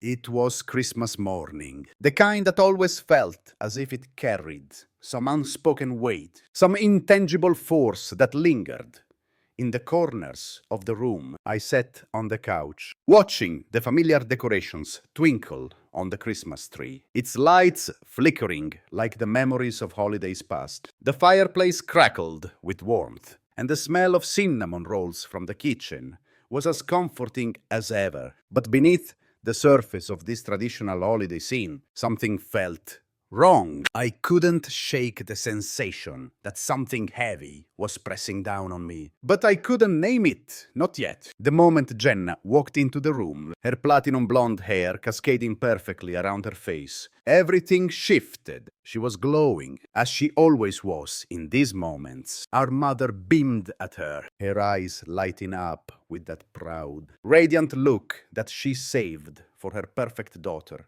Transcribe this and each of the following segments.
It was Christmas morning, the kind that always felt as if it carried some unspoken weight, some intangible force that lingered. In the corners of the room, I sat on the couch, watching the familiar decorations twinkle on the Christmas tree, its lights flickering like the memories of holidays past. The fireplace crackled with warmth, and the smell of cinnamon rolls from the kitchen was as comforting as ever. But beneath the surface of this traditional holiday scene, something felt wrong. I couldn't shake the sensation that something heavy was pressing down on me. But I couldn't name it, not yet. The moment Jenna walked into the room, her platinum blonde hair cascading perfectly around her face, everything shifted. She was glowing, as she always was in these moments. Our mother beamed at her, her eyes lighting up with that proud, radiant look that she saved for her perfect daughter.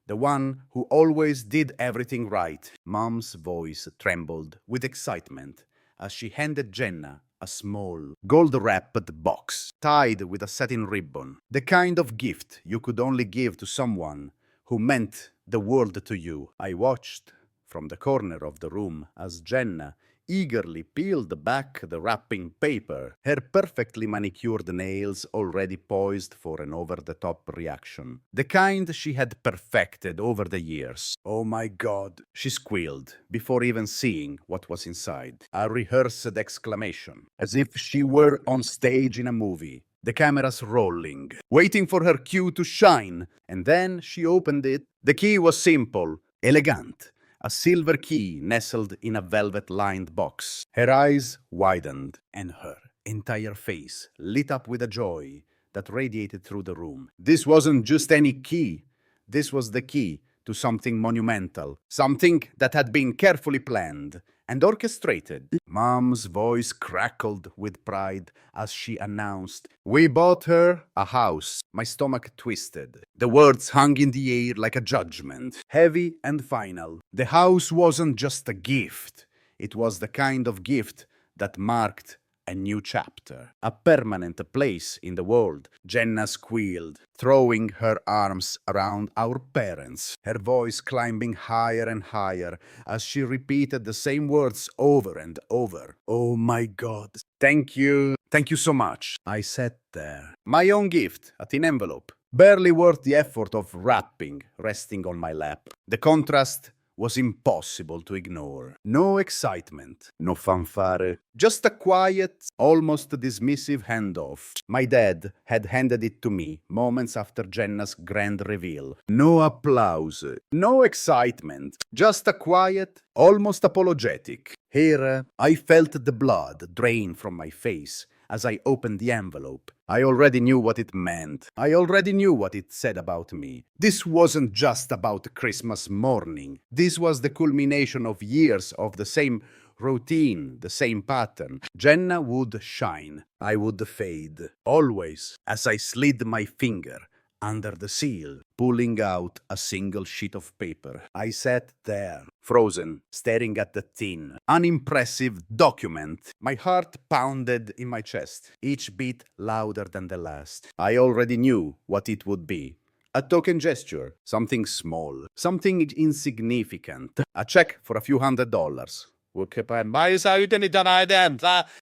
The one who always did everything right. Mom's voice trembled with excitement as she handed Jenna a small, gold-wrapped box tied with a satin ribbon, the kind of gift you could only give to someone who meant the world to you. I watched from the corner of the room as Jenna eagerly peeled back the wrapping paper, her perfectly manicured nails already poised for an over-the-top reaction, the kind she had perfected over the years. "Oh my God," she squealed, before even seeing what was inside. A rehearsed exclamation, as if she were on stage in a movie. The cameras rolling, waiting for her cue to shine, and then she opened it. The key was simple, elegant. A silver key nestled in a velvet-lined box. Her eyes widened, and her entire face lit up with a joy that radiated through the room. This wasn't just any key. This was the key to something monumental, something that had been carefully planned and orchestrated. Mom's voice crackled with pride as she announced, "We bought her a house." My stomach twisted. The words hung in the air like a judgment, heavy and final. The house wasn't just a gift. It was the kind of gift that marked a new chapter, a permanent place in the world. Jenna squealed, throwing her arms around our parents, her voice climbing higher and higher as she repeated the same words over and over. "Oh my God, thank you. Thank you so much." I sat there, my own gift, a thin envelope, barely worth the effort of wrapping, resting on my lap. The contrast was impossible to ignore. No excitement, no fanfare, just a quiet, almost dismissive handoff. My dad had handed it to me moments after Jenna's grand reveal. No applause, no excitement, just a quiet, almost apologetic. Here, I felt the blood drain from my face as I opened the envelope. I already knew what it meant. I already knew what it said about me. This wasn't just about Christmas morning. This was the culmination of years of the same routine, the same pattern. Jenna would shine. I would fade. Always, as I slid my finger under the seal, pulling out a single sheet of paper. I sat there, frozen, staring at the thin, unimpressive document. My heart pounded in my chest, each beat louder than the last. I already knew what it would be. A token gesture, something small, something insignificant. A check for a few $100.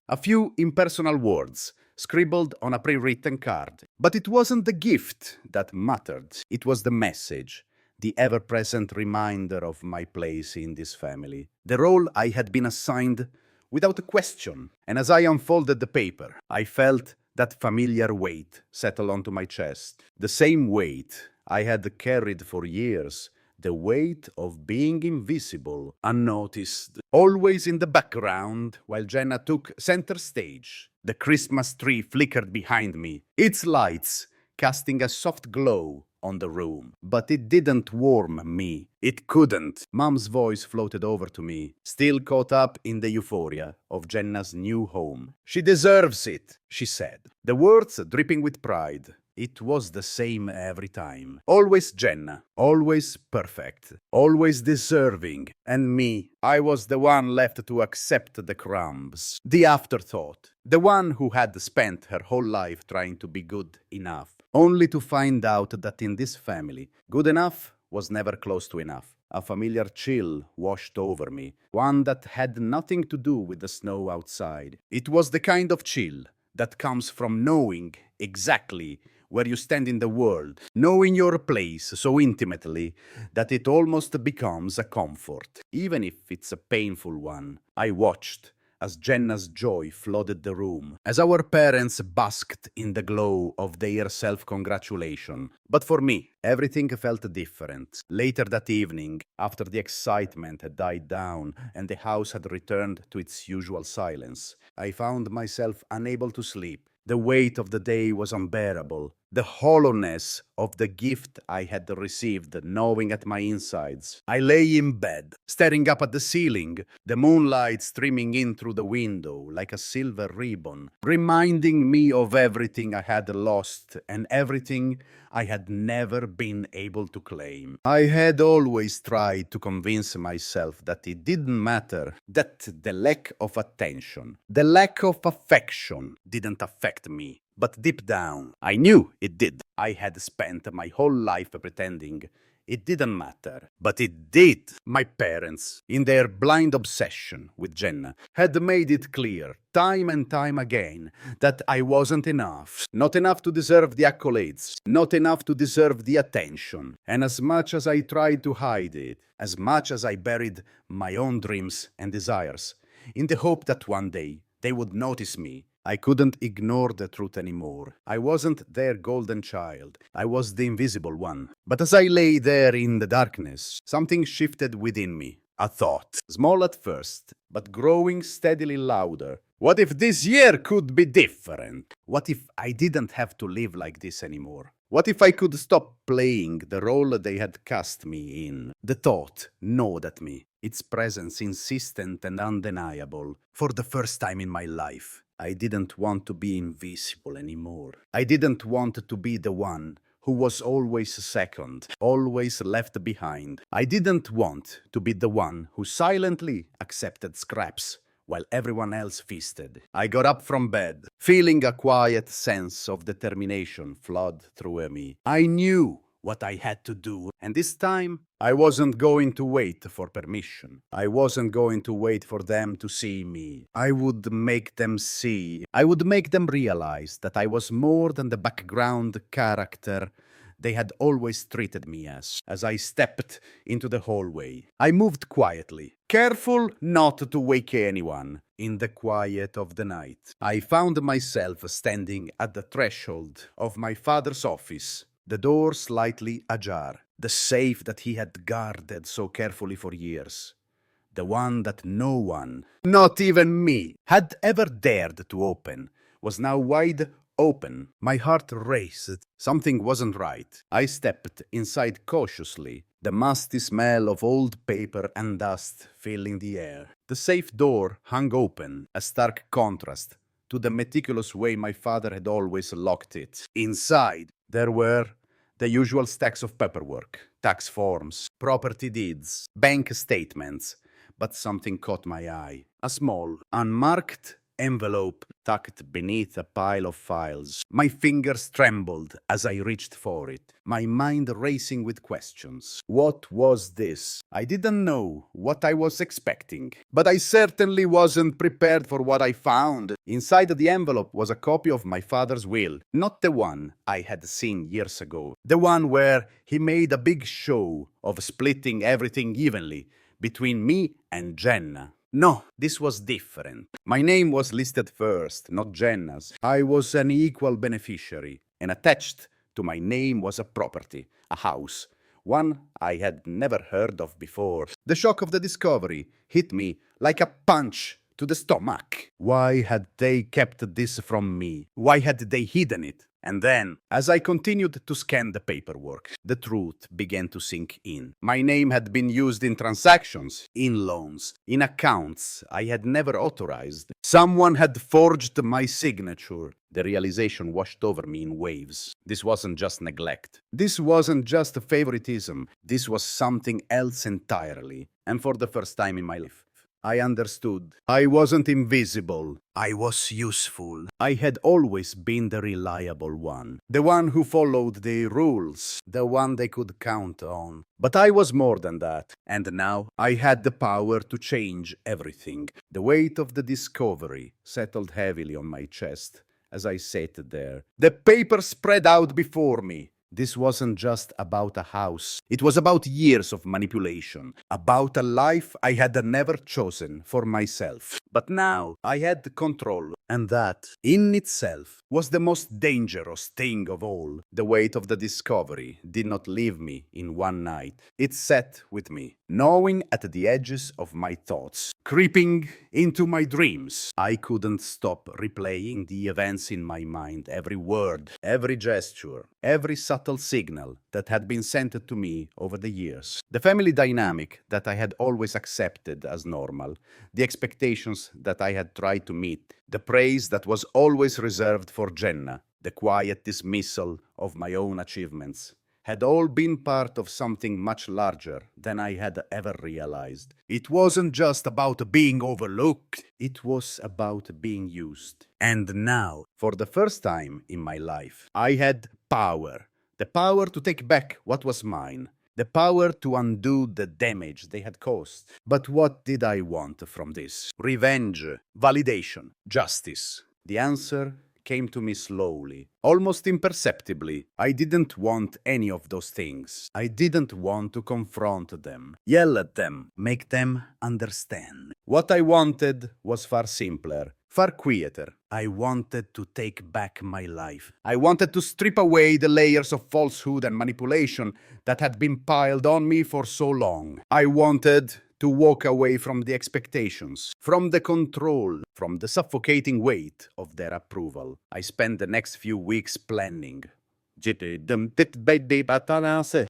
A few impersonal words, scribbled on a pre-written card. But it wasn't the gift that mattered. It was the message, the ever-present reminder of my place in this family, the role I had been assigned without a question. And as I unfolded the paper, I felt that familiar weight settle onto my chest. The same weight I had carried for years, the weight of being invisible, unnoticed, always in the background while Jenna took center stage. The Christmas tree flickered behind me, its lights casting a soft glow on the room. But it didn't warm me. It couldn't. Mom's voice floated over to me, still caught up in the euphoria of Jenna's new home. "She deserves it," she said, the words dripping with pride. It was the same every time. Always Jenna, always perfect, always deserving. And me, I was the one left to accept the crumbs, the afterthought, the one who had spent her whole life trying to be good enough. only to find out that in this family, good enough was never close to enough. A familiar chill washed over me, one that had nothing to do with the snow outside. It was the kind of chill that comes from knowing exactly where you stand in the world, knowing your place so intimately that it almost becomes a comfort, even if it's a painful one. I watched as Jenna's joy flooded the room, as our parents basked in the glow of their self-congratulation. But for me, everything felt different. Later that evening, after the excitement had died down and the house had returned to its usual silence, I found myself unable to sleep. The weight of the day was unbearable. The hollowness of the gift I had received gnawing at my insides. I lay in bed, staring up at the ceiling, the moonlight streaming in through the window like a silver ribbon, reminding me of everything I had lost and everything I had never been able to claim. I had always tried to convince myself that it didn't matter, that the lack of attention, the lack of affection didn't affect me. But deep down, I knew it did. I had spent my whole life pretending it didn't matter. But it did. My parents, in their blind obsession with Jenna, had made it clear, time and time again, that I wasn't enough. Not enough to deserve the accolades. Not enough to deserve the attention. And as much as I tried to hide it, as much as I buried my own dreams and desires, in the hope that one day they would notice me, I couldn't ignore the truth anymore. I wasn't their golden child. I was the invisible one. But as I lay there in the darkness, something shifted within me. A thought, small at first, but growing steadily louder. What if this year could be different? What if I didn't have to live like this anymore? What if I could stop playing the role they had cast me in? The thought gnawed at me, its presence insistent and undeniable. For the first time in my life, I didn't want to be invisible anymore. I didn't want to be the one who was always second, always left behind. I didn't want to be the one who silently accepted scraps while everyone else feasted. I got up from bed, feeling a quiet sense of determination flood through me. I knew what I had to do, and this time I wasn't going to wait for permission. I wasn't going to wait for them to see me. I would make them see. I would make them realize that I was more than the background character they had always treated me as I stepped into the hallway. I moved quietly, careful not to wake anyone. In the quiet of the night, I found myself standing at the threshold of my father's office, the door slightly ajar, the safe that he had guarded so carefully for years. The one that no one, not even me, had ever dared to open, was now wide open. My heart raced. Something wasn't right. I stepped inside cautiously, the musty smell of old paper and dust filling the air. The safe door hung open, a stark contrast to the meticulous way my father had always locked it. Inside, there were the usual stacks of paperwork, tax forms, property deeds, bank statements. But something caught my eye. A small, unmarked envelope tucked beneath a pile of files. My fingers trembled as I reached for it, my mind racing with questions. What was this? I didn't know what I was expecting, but I certainly wasn't prepared for what I found. Inside the envelope was a copy of my father's will, not the one I had seen years ago, the one where he made a big show of splitting everything evenly between me and Jenna. No, this was different. My name was listed first, not Jenna's. I was an equal beneficiary, and attached to my name was a property, a house, one I had never heard of before. The shock of the discovery hit me like a punch to the stomach. Why had they kept this from me? Why had they hidden it? And then, as I continued to scan the paperwork, the truth began to sink in. My name had been used in transactions, in loans, in accounts I had never authorized. Someone had forged my signature. The realization washed over me in waves. This wasn't just neglect. This wasn't just favoritism. This was something else entirely. And for the first time in my life, I understood. I wasn't invisible. I was useful. I had always been the reliable one. The one who followed the rules. The one they could count on. But I was more than that. And now I had the power to change everything. The weight of the discovery settled heavily on my chest as I sat there. The paper spread out before me. This wasn't just about a house. It was about years of manipulation, about a life I had never chosen for myself. But now I had control, and that, in itself, was the most dangerous thing of all. The weight of the discovery did not leave me in one night. It sat with me, gnawing at the edges of my thoughts, creeping into my dreams. I couldn't stop replaying the events in my mind, every word, every gesture, every subtle signal that had been sent to me over the years. The family dynamic that I had always accepted as normal, the expectations that I had tried to meet, the praise that was always reserved for Jenna, the quiet dismissal of my own achievements, had all been part of something much larger than I had ever realized. It wasn't just about being overlooked, it was about being used. And now, for the first time in my life, I had power. The power to take back what was mine. The power to undo the damage they had caused. But what did I want from this? Revenge, validation, justice. The answer came to me slowly, almost imperceptibly. I didn't want any of those things. I didn't want to confront them, yell at them, make them understand. What I wanted was far simpler, far quieter. I wanted to take back my life. I wanted to strip away the layers of falsehood and manipulation that had been piled on me for so long. I wanted to walk away from the expectations, from the control, from the suffocating weight of their approval. I spent the next few weeks planning.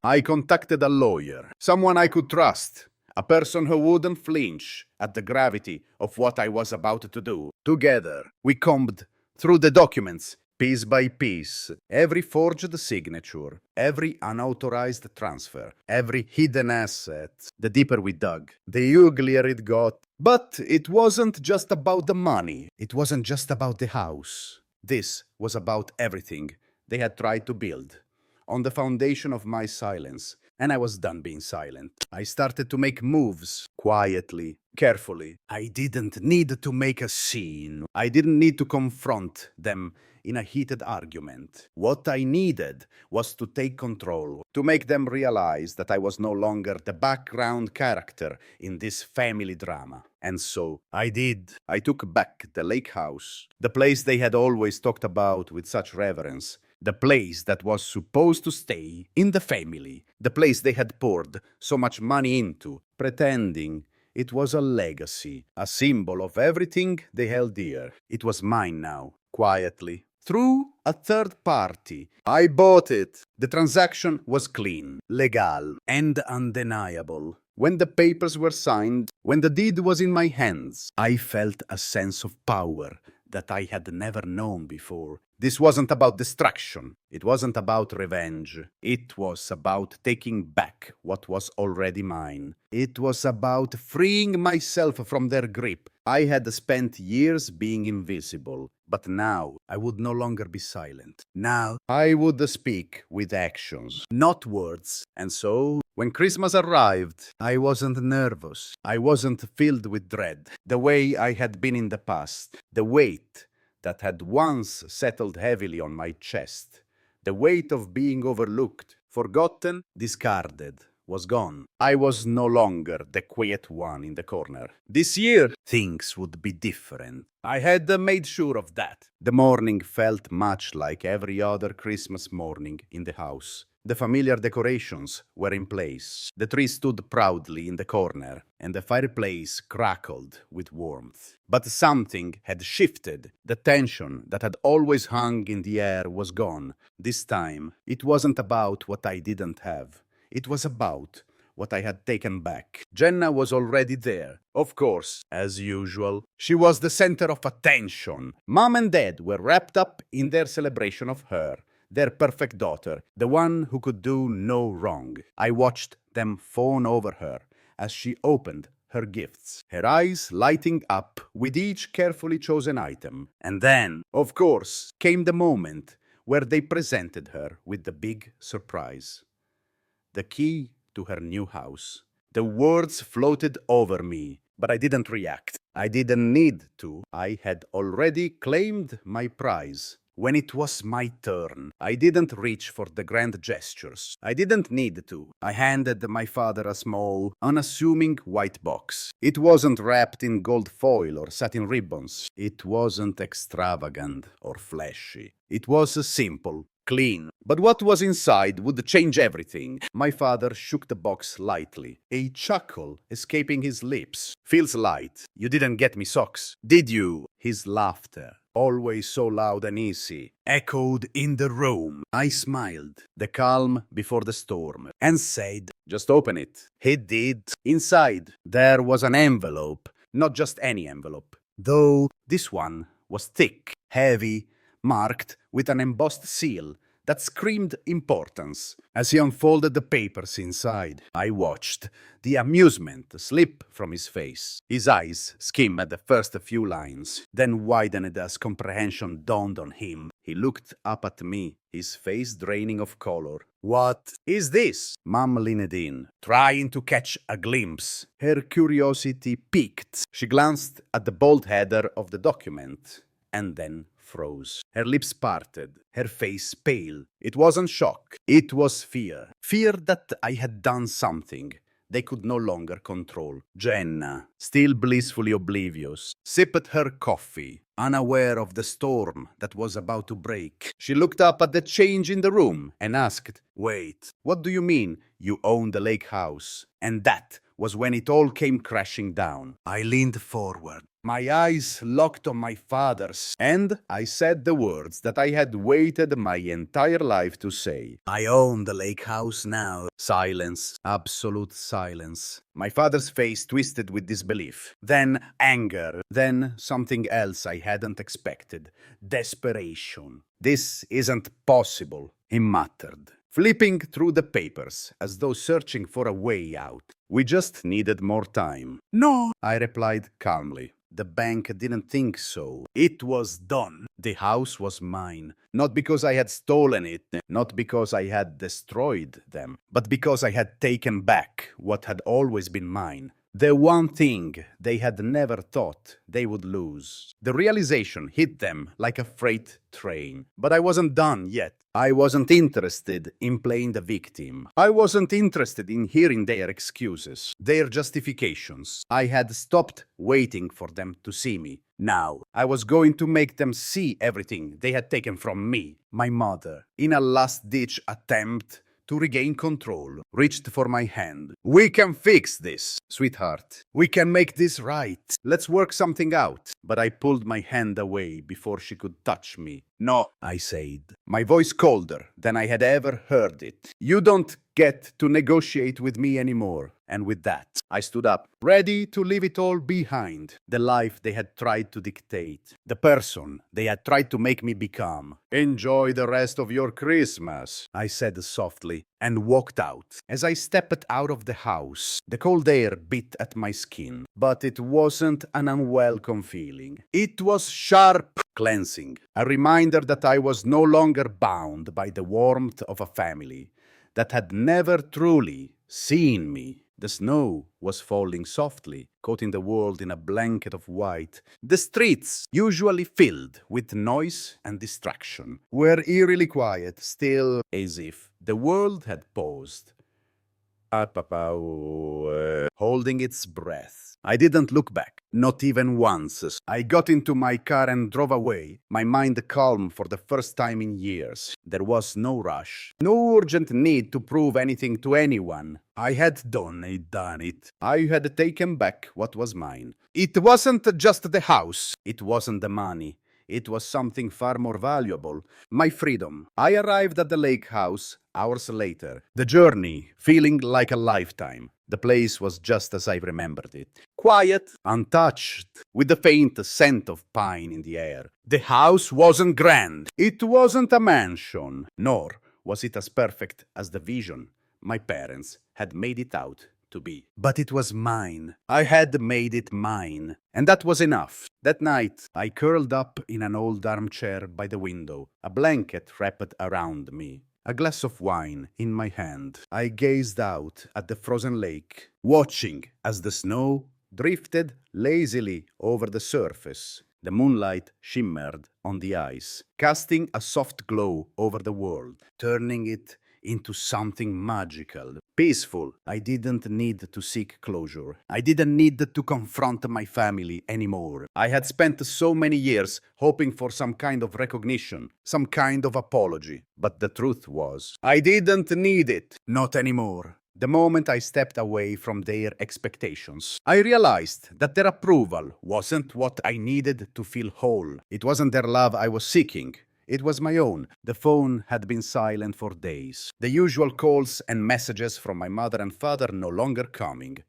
I contacted a lawyer, someone I could trust, a person who wouldn't flinch at the gravity of what I was about to do. Together, we combed through the documents, piece by piece, every forged signature, every unauthorized transfer, every hidden asset. The deeper we dug, the uglier it got. But it wasn't just about the money. It wasn't just about the house. This was about everything they had tried to build on the foundation of my silence. And I was done being silent. I started to make moves, quietly, carefully. I didn't need to make a scene. I didn't need to confront them in a heated argument. What I needed was to take control, to make them realize that I was no longer the background character in this family drama. And so I did. I took back the lake house, the place they had always talked about with such reverence. The place that was supposed to stay in the family, the place they had poured so much money into, pretending it was a legacy, a symbol of everything they held dear. It was mine now, quietly, through a third party. I bought it. The transaction was clean, legal, and undeniable. When the papers were signed, when the deed was in my hands, I felt a sense of power that I had never known before. This wasn't about destruction. It wasn't about revenge. It was about taking back what was already mine. It was about freeing myself from their grip. I had spent years being invisible, but now I would no longer be silent. Now I would speak with actions, not words. And so, when Christmas arrived, I wasn't nervous. I wasn't filled with dread, the way I had been in the past. The weight that had once settled heavily on my chest, the weight of being overlooked, forgotten, discarded, was gone. I was no longer the quiet one in the corner. This year, things would be different. I had made sure of that. The morning felt much like every other Christmas morning in the house. The familiar decorations were in place. The tree stood proudly in the corner, and the fireplace crackled with warmth. But something had shifted. The tension that had always hung in the air was gone. This time, it wasn't about what I didn't have. It was about what I had taken back. Jenna was already there. Of course, as usual, she was the center of attention. Mom and Dad were wrapped up in their celebration of her, their perfect daughter, the one who could do no wrong. I watched them fawn over her as she opened her gifts, her eyes lighting up with each carefully chosen item. And then, of course, came the moment where they presented her with the big surprise: the key to her new house. The words floated over me, but I didn't react. I didn't need to. I had already claimed my prize. When it was my turn, I didn't reach for the grand gestures. I didn't need to. I handed my father a small, unassuming white box. It wasn't wrapped in gold foil or satin ribbons. It wasn't extravagant or flashy. It was simple, clean. But what was inside would change everything. My father shook the box lightly, a chuckle escaping his lips. "Feels light. You didn't get me socks, did you?" His laughter, always so loud and easy, echoed in the room. I smiled, the calm before the storm, and said, "Just open it." He did. Inside, there was an envelope. Not just any envelope, though this one was thick, heavy, marked with an embossed seal that screamed importance. As he unfolded the papers inside, I watched the amusement slip from his face. His eyes skimmed at the first few lines, then widened as comprehension dawned on him. He looked up at me, his face draining of color. "What is this?" Mom leaned in, trying to catch a glimpse. Her curiosity piqued. She glanced at the bold header of the document, and then froze. Her lips parted, her face pale. It wasn't shock, it was fear. Fear that I had done something they could no longer control. Jenna, still blissfully oblivious, sipped her coffee, unaware of the storm that was about to break. She looked up at the change in the room and asked, "Wait, what do you mean you own the lake house?" And that was when it all came crashing down. I leaned forward, my eyes locked on my father's, and I said the words that I had waited my entire life to say. "I own the lake house now." Silence, absolute silence. My father's face twisted with disbelief, then anger, then something else I hadn't expected: desperation. "This isn't possible," he muttered, flipping through the papers as though searching for a way out. "We just needed more time." "No," I replied calmly. The bank didn't think so. It was done. The house was mine. Not because I had stolen it, not because I had destroyed them, but because I had taken back what had always been mine. The one thing they had never thought they would lose. The realization hit them like a freight train. But I wasn't done yet. I wasn't interested in playing the victim. I wasn't interested in hearing their excuses, their justifications. I had stopped waiting for them to see me. Now, I was going to make them see everything they had taken from me. My mother, in a last-ditch attempt to regain control, reached for my hand. "We can fix this, sweetheart. We can make this right. Let's work something out." But I pulled my hand away before she could touch me. "No," I said, my voice colder than I had ever heard it. "You don't get to negotiate with me anymore." And with that, I stood up, ready to leave it all behind. The life they had tried to dictate, the person they had tried to make me become. "Enjoy the rest of your Christmas," I said softly, and walked out. As I stepped out of the house, the cold air bit at my skin, but it wasn't an unwelcome feeling. It was sharp, cleansing, a reminder that I was no longer bound by the warmth of a family that had never truly seen me. The snow was falling softly, coating the world in a blanket of white. The streets, usually filled with noise and distraction, were eerily quiet, still as if the world had paused, holding its breath. I didn't look back, not even once. I got into my car and drove away, my mind calm for the first time in years. There was no rush, no urgent need to prove anything to anyone. I had done it. I had taken back what was mine. It wasn't just the house, it wasn't the money. It was something far more valuable: my freedom. I arrived at the lake house hours later, the journey feeling like a lifetime. The place was just as I remembered it. Quiet, untouched, with the faint scent of pine in the air. The house wasn't grand. It wasn't a mansion, nor was it as perfect as the vision my parents had made it out to be. But it was mine. I had made it mine. And that was enough. That night, I curled up in an old armchair by the window, a blanket wrapped around me, a glass of wine in my hand. I gazed out at the frozen lake, watching as the snow drifted lazily over the surface. The moonlight shimmered on the ice, casting a soft glow over the world, turning it into something magical, peaceful. I didn't need to seek closure. I didn't need to confront my family anymore. I had spent so many years hoping for some kind of recognition, some kind of apology. But the truth was, I didn't need it. Not anymore. The moment I stepped away from their expectations, I realized that their approval wasn't what I needed to feel whole. It wasn't their love I was seeking. It was my own. The phone had been silent for days. The usual calls and messages from my mother and father no longer coming.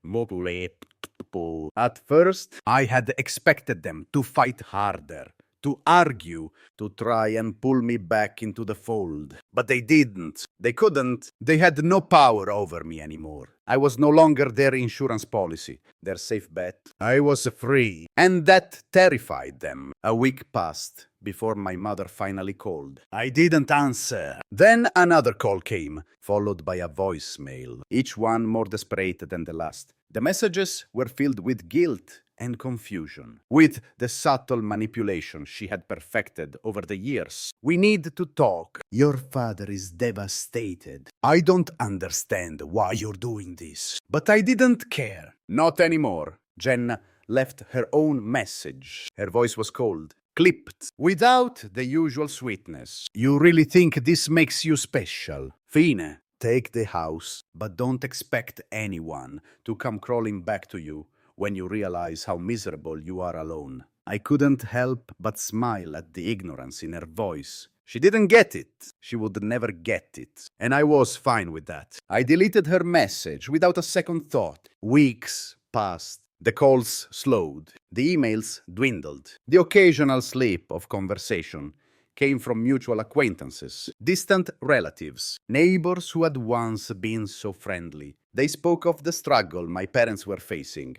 At first, I had expected them to fight harder, to argue, to try and pull me back into the fold. But they didn't. They couldn't. They had no power over me anymore. I was no longer their insurance policy, their safe bet. I was free. And that terrified them. A week passed before my mother finally called. I didn't answer. Then another call came, followed by a voicemail, each one more desperate than the last. The messages were filled with guilt and confusion, with the subtle manipulation she had perfected over the years. We need to talk. Your father is devastated. I don't understand why you're doing this. But I didn't care. Not anymore. Jenna left her own message. Her voice was cold, clipped, without the usual sweetness. You really think this makes you special? Fine, take the house, but don't expect anyone to come crawling back to you when you realize how miserable you are alone. I couldn't help but smile at the ignorance in her voice. She didn't get it. She would never get it. And I was fine with that. I deleted her message without a second thought. Weeks passed. The calls slowed. The emails dwindled. The occasional slip of conversation came from mutual acquaintances, distant relatives, neighbors who had once been so friendly. They spoke of the struggle my parents were facing,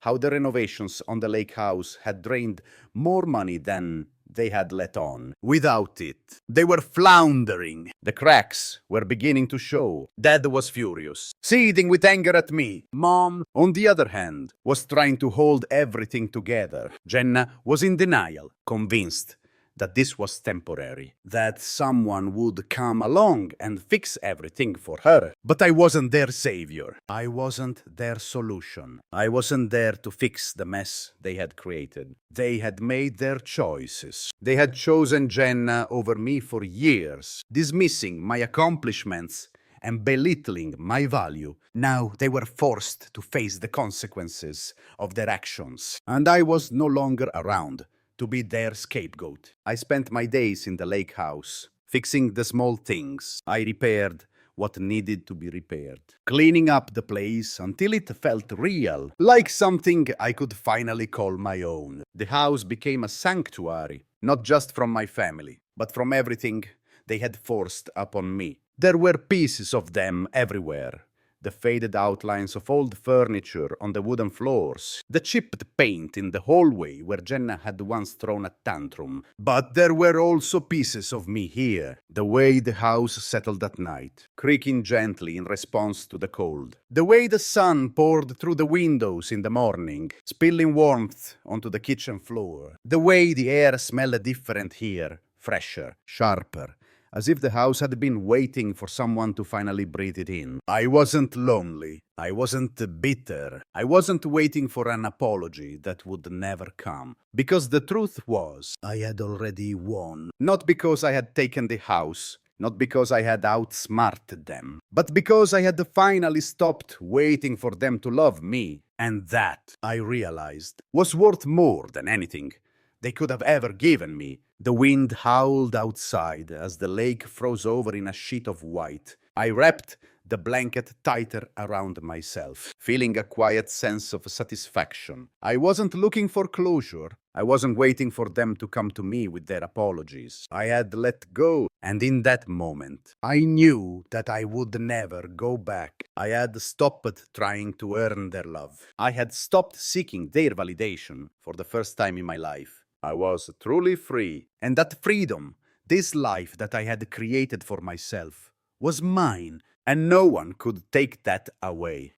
how the renovations on the lake house had drained more money than they had let on. Without it, they were floundering. The cracks were beginning to show. Dad was furious, seething with anger at me. Mom, on the other hand, was trying to hold everything together. Jenna was in denial, convinced that this was temporary, that someone would come along and fix everything for her. But I wasn't their savior. I wasn't their solution. I wasn't there to fix the mess they had created. They had made their choices. They had chosen Jenna over me for years, dismissing my accomplishments and belittling my value. Now they were forced to face the consequences of their actions, and I was no longer around to be their scapegoat. I spent my days in the lake house, fixing the small things. I repaired what needed to be repaired, cleaning up the place until it felt real, like something I could finally call my own. The house became a sanctuary, not just from my family, but from everything they had forced upon me. There were pieces of them everywhere. The faded outlines of old furniture on the wooden floors, the chipped paint in the hallway where Jenna had once thrown a tantrum. But there were also pieces of me here, the way the house settled at night, creaking gently in response to the cold, the way the sun poured through the windows in the morning, spilling warmth onto the kitchen floor, the way the air smelled different here, fresher, sharper, as if the house had been waiting for someone to finally breathe it in. I wasn't lonely. I wasn't bitter. I wasn't waiting for an apology that would never come. Because the truth was, I had already won. Not because I had taken the house, not because I had outsmarted them, but because I had finally stopped waiting for them to love me. And that, I realized, was worth more than anything they could have ever given me. The wind howled outside as the lake froze over in a sheet of white. I wrapped the blanket tighter around myself, feeling a quiet sense of satisfaction. I wasn't looking for closure. I wasn't waiting for them to come to me with their apologies. I had let go, and in that moment, I knew that I would never go back. I had stopped trying to earn their love. I had stopped seeking their validation for the first time in my life. I was truly free, and that freedom, this life that I had created for myself, was mine, and no one could take that away.